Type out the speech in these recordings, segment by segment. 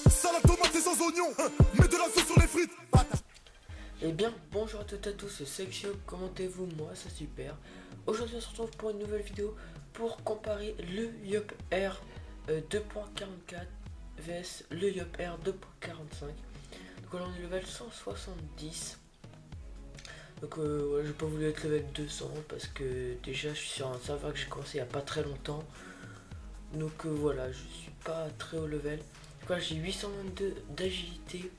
Salade tomate et sans oignon, mets de la sauce sur les frites. Eh bien, bonjour à toutes et à tous, c'est Sexio, comment allez-vous? Moi, c'est super. Aujourd'hui, on se retrouve pour une nouvelle vidéo pour comparer le Yop Air 2.44 vs le Yop Air 2.45. Donc là, on est level 170. Donc voilà, j'ai pas voulu être level 200 parce que déjà, je suis sur un serveur que j'ai commencé il y a pas très longtemps. Donc voilà, je suis pas très haut level. Donc là, j'ai 822 d'agilité.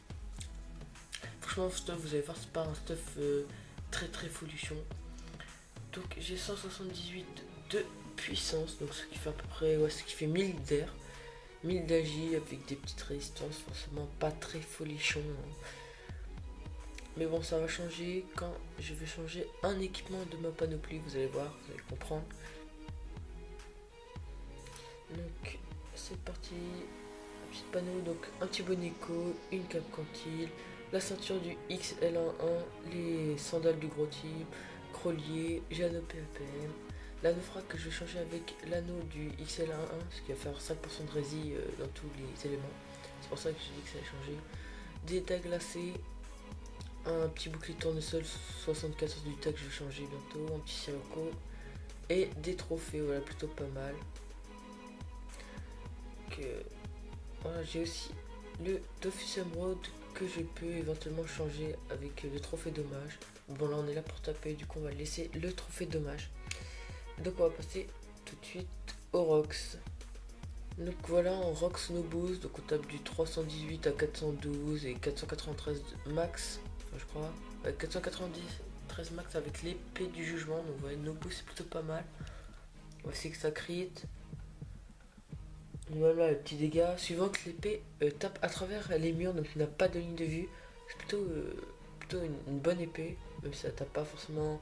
Franchement, stuff, vous allez voir, c'est pas un stuff très folichon. Donc j'ai 178 de puissance, donc ce qui fait à peu près, ce qui fait 1000 d'air, 1000 d'agi avec des petites résistances, forcément pas très folichon. Mais bon, ça va changer quand je vais changer un équipement de ma panoplie, vous allez voir, vous allez comprendre. Donc c'est parti, un petit panneau, donc un petit bonico, une cape quantile, la ceinture du XL11, les sandales du gros type, Crollier, j'ai un PAPM, l'anneau frac que je vais changer avec l'anneau du XL11, ce qui va faire 5% de rési dans tous les éléments, c'est pour ça que j'ai dit que ça allait changer, des tags glacés, un petit bouclier tournesol 74 du tag que je vais changer bientôt, un petit sirocco et des trophées, voilà, plutôt pas mal. Voilà, j'ai aussi le Dofus Emerald que je peux éventuellement changer avec le trophée dommage. Bon, là on est là pour taper, du coup on va laisser le trophée dommage. Donc on va passer tout de suite au Rox. Donc voilà, en Rox no boost, donc on tape du 318 à 412 et 493 max, enfin, je crois, 493 max avec l'épée du jugement. Donc vous voyez, no boost c'est plutôt pas mal. Voici que ça crit. Voilà le petit dégât, suivant que l'épée tape à travers les murs, donc il n'a pas de ligne de vue. C'est plutôt une bonne épée, même si ça tape pas forcément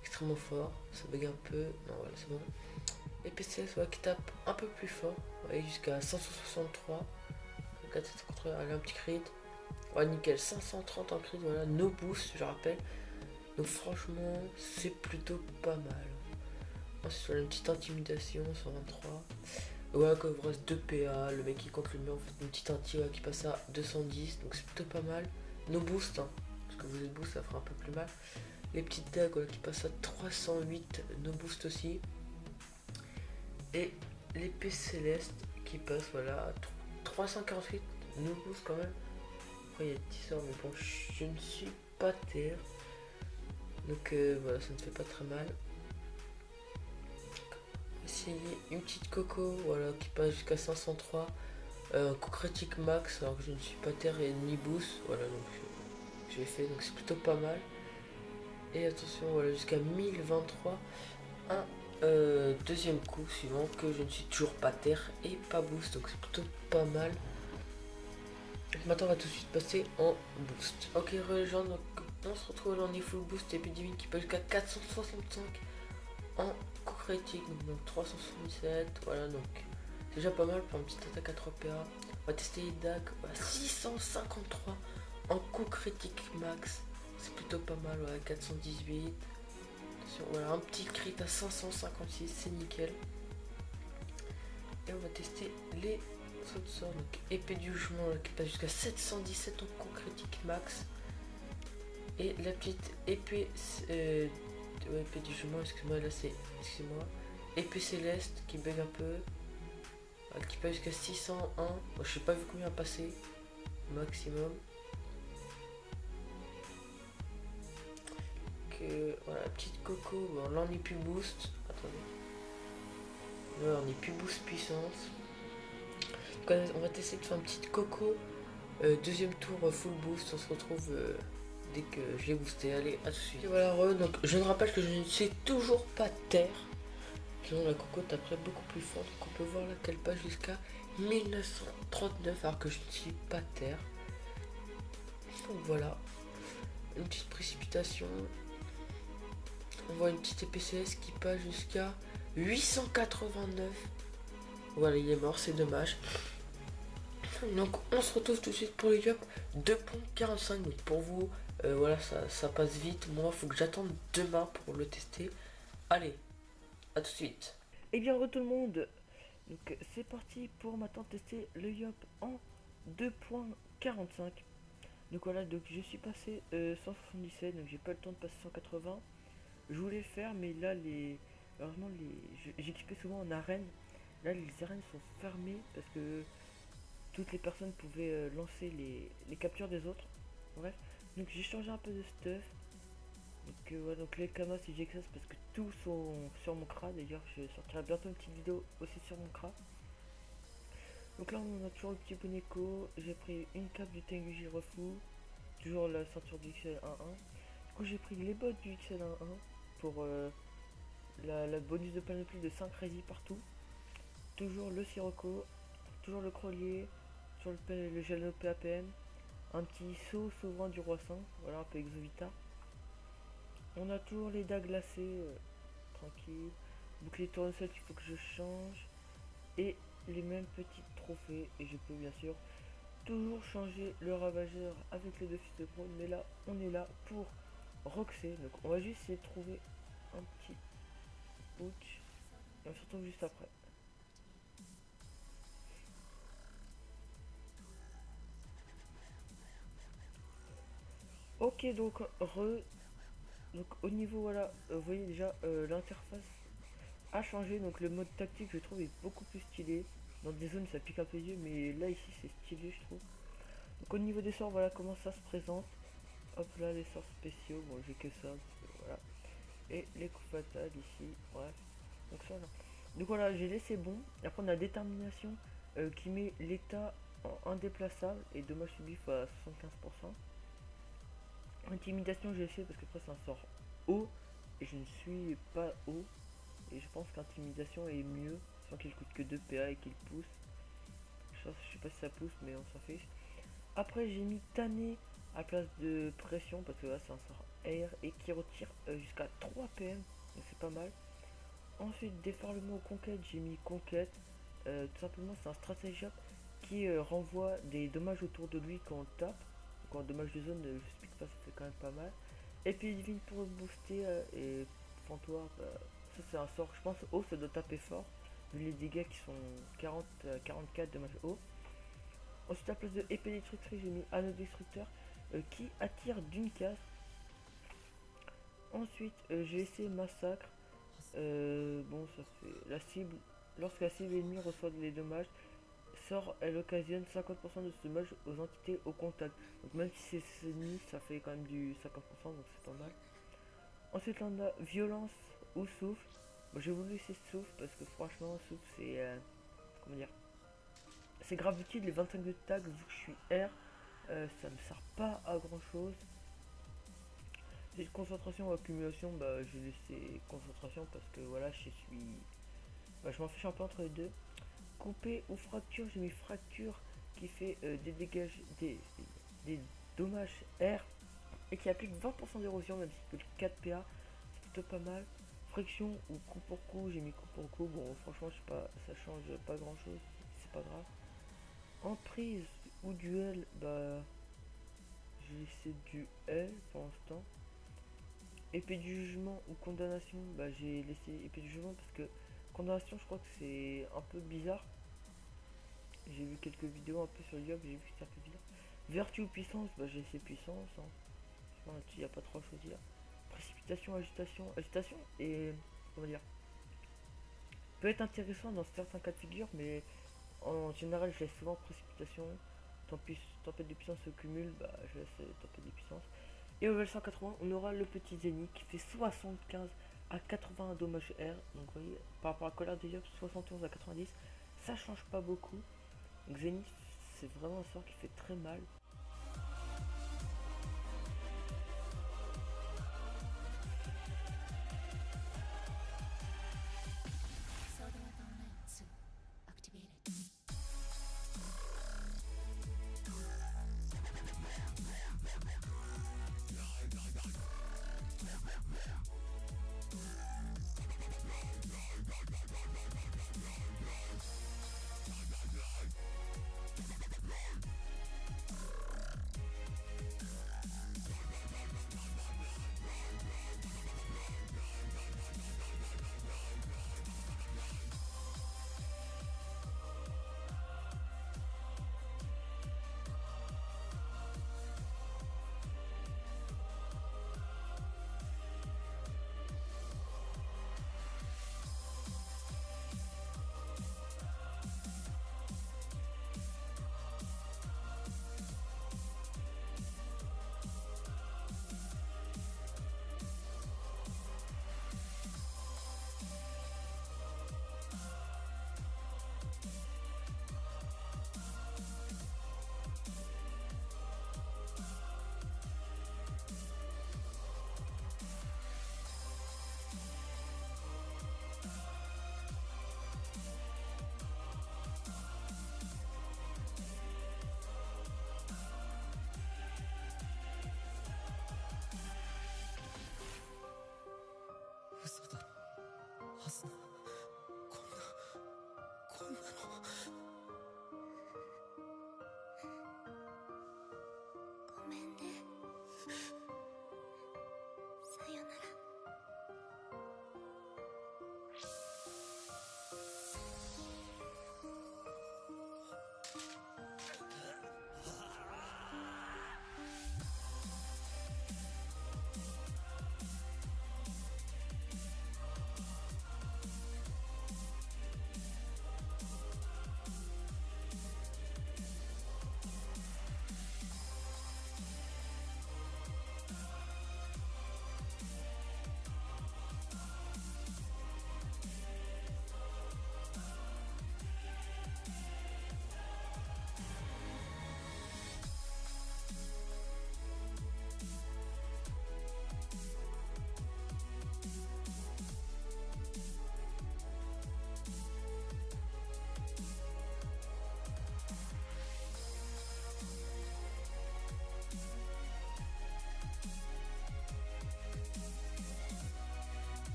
extrêmement fort. Ça bug un peu, non voilà c'est bon. Épée CS qui tape un peu plus fort, jusqu'à 563. 453, allez un petit crit. Ouais, nickel, 530 en crit, voilà, no boost je rappelle. Donc franchement c'est plutôt pas mal. Ensuite on a une petite intimidation, 123. Ouais, quand il vous reste 2 PA, le mec qui compte le mur, vous faites une petite inti qui passe à 210, donc c'est plutôt pas mal. No boost, hein, parce que vous êtes boost, ça fera un peu plus mal. Les petites dagues qui passent à 308, no boost aussi. Et l'épée céleste qui passe voilà à 348, no boost quand même. Après il y a 10 sorts, mais bon, je ne suis pas terre. Donc voilà, ça ne fait pas très mal. Essayer une petite coco, voilà, qui passe jusqu'à 503, un coup critique max alors que je ne suis pas terre et ni boost, voilà, donc j'ai fait, donc c'est plutôt pas mal. Et attention, voilà, jusqu'à 1023, un deuxième coup suivant que je ne suis toujours pas terre et pas boost, donc c'est plutôt pas mal. Maintenant on va tout de suite passer en boost. Ok les gens, donc on se retrouve là, on est full boost épidémique qui passe jusqu'à 465 en coup critique, donc 377, voilà, donc c'est déjà pas mal pour une petite attaque à 3 PA. On va tester les dagues, voilà, 653 en coup critique max, c'est plutôt pas mal, voilà, 418. Attention, voilà, un petit crit à 556, c'est nickel. Et on va tester les autres sorts, donc épée du jugement là, qui passe jusqu'à 717 en coup critique max. Et la petite épée épée du jugement, excuse-moi, là c'est, excusez-moi, épée céleste qui bug un peu, qui passe jusqu'à 601, bon, je sais pas vu combien passer, maximum. Que voilà, petite coco, bon là on est plus boost, attendez, là on est plus boost puissance. Donc, on va tester de faire une petite coco, deuxième tour full boost, on se retrouve dès que je l'ai boosté. Allez, à tout de suite. Et voilà, donc je me rappelle que je ne sais toujours pas terre. Sinon la cocotte après beaucoup plus forte. Donc on peut voir là qu'elle passe jusqu'à 1939 alors que je ne suis pas terre. Donc voilà. Une petite précipitation. On voit une petite EPCS qui passe jusqu'à 889. Voilà, il est mort, c'est dommage. Donc on se retrouve tout de suite pour les Yop 2.45. Donc pour vous, voilà, ça passe vite. Moi, il faut que j'attende demain pour le tester. Allez, à tout de suite. Et bien, tout le monde, Donc c'est parti pour maintenant tester le Yop en 2.45. Donc voilà, donc je suis passé 177, donc j'ai pas le temps de passer 180. Je voulais le faire, mais là heureusement j'expais souvent en arène. Là les arènes sont fermées parce que toutes les personnes pouvaient lancer les captures des autres. Bref, donc j'ai changé un peu de stuff. Donc voilà, donc les camas et j'excesse parce que tous sont sur mon CRA. D'ailleurs je sortirai bientôt une petite vidéo aussi sur mon CRA. Donc là on a toujours le petit Boneko. J'ai pris une cape du Tengu Girofu. Toujours la ceinture du XL 1-1. Du coup j'ai pris les bottes du XL 1-1 pour la bonus de panoplie de 5 résis partout. Toujours le Sirocco, toujours le Crolier, toujours le gel PAPM, un petit saut souverain du roi 5, voilà un peu Exovita. On a toujours les dagues glacées, tranquille. Bouclier tournesol qu'il faut que je change. Et les mêmes petits trophées. Et je peux bien sûr toujours changer le ravageur avec le 2 fils de pro. Mais là, on est là pour Roxy. Donc on va juste essayer de trouver un petit hook. Et on se retrouve juste après. Ok, donc donc au niveau, voilà, vous voyez déjà l'interface a changé. Donc le mode tactique, je trouve, est beaucoup plus stylé. Dans des zones ça pique un peu les yeux, mais là ici c'est stylé, je trouve. Donc au niveau des sorts, voilà comment ça se présente. Hop là, les sorts spéciaux, bon j'ai que ça, parce que, voilà. Et les coups fatales ici, bref. Donc ça là. Donc voilà, j'ai laissé bon. Après on a détermination qui met l'état en indéplaçable et dommage subis à 75%. Intimidation j'ai laissé parce que après c'est un sort haut et je ne suis pas haut. Et je pense qu'intimidation est mieux, sans qu'il coûte que 2 PA et qu'il pousse. Je sais pas si ça pousse, mais on s'en fiche. Après j'ai mis tanné à place de pression parce que là c'est un sort air et qui retire jusqu'à 3 PM, donc c'est pas mal. Ensuite déferlement aux conquêtes, j'ai mis conquête. Tout simplement c'est un stratégie qui renvoie des dommages autour de lui quand on tape. Donc en dommage de zone, je explique pas, ça fait quand même pas mal. Et puis divine pour booster et fantoire, bah, ça c'est un sort, je pense haut ça doit taper fort, vu les dégâts qui sont 44 dommages haut. Ensuite à place de épée destructrice j'ai mis anneau destructeur qui attire d'une case. Ensuite j'ai laissé massacre. Bon ça fait la cible, lorsque la cible ennemie reçoit des dommages, sort elle occasionne 50% de ce dommage aux entités au contact. Donc même si c'est ennemi ça fait quand même du 50%, donc c'est pas mal. Ensuite on a violence ou souffle. Bon, j'ai voulu laisser souffle parce que franchement souffle c'est comment dire, c'est grave utile. Les 25 de tag vu que je suis R, ça me sert pas à grand chose. C'est concentration ou accumulation, bah j'ai laissé concentration parce que voilà je suis, bah, je m'en fiche un peu entre les deux. Couper ou fracture, j'ai mis fracture qui fait des dégâts, des dommages R et qui applique 20% d'érosion même si que 4 PA, c'est plutôt pas mal. Friction ou coup pour coup, j'ai mis coup pour coup. Bon franchement je sais pas, ça change pas grand chose, c'est pas grave. Emprise ou duel, bah j'ai laissé duel pour l'instant. Épée du jugement ou condamnation, bah j'ai laissé épée du jugement parce que condamnation je crois que c'est un peu bizarre. J'ai vu quelques vidéos un peu sur YouTube, j'ai vu que c'est un peu bizarre. Vertu ou puissance, bah j'ai laissé puissance, hein. Il n'y a pas trop à choisir. Précipitation, agitation et comment dire, peut être intéressant dans certains cas de figure, mais en général je laisse souvent précipitation. Tempête de puissance se cumule, bah je laisse tempête de puissance. Et au level 180 on aura le petit Zénith qui fait 75 à 80 dommages R. Donc vous voyez par rapport à colère des Yop 71 à 90, ça change pas beaucoup. Donc Zénith c'est vraiment un sort qui fait très mal.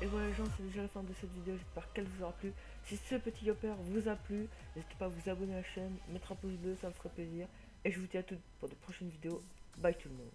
Et voilà les gens, c'est déjà la fin de cette vidéo, j'espère qu'elle vous aura plu. Si ce petit hopper vous a plu, n'hésitez pas à vous abonner à la chaîne, mettre un pouce bleu, ça me ferait plaisir. Et je vous dis à toutes pour de prochaines vidéos. Bye tout le monde.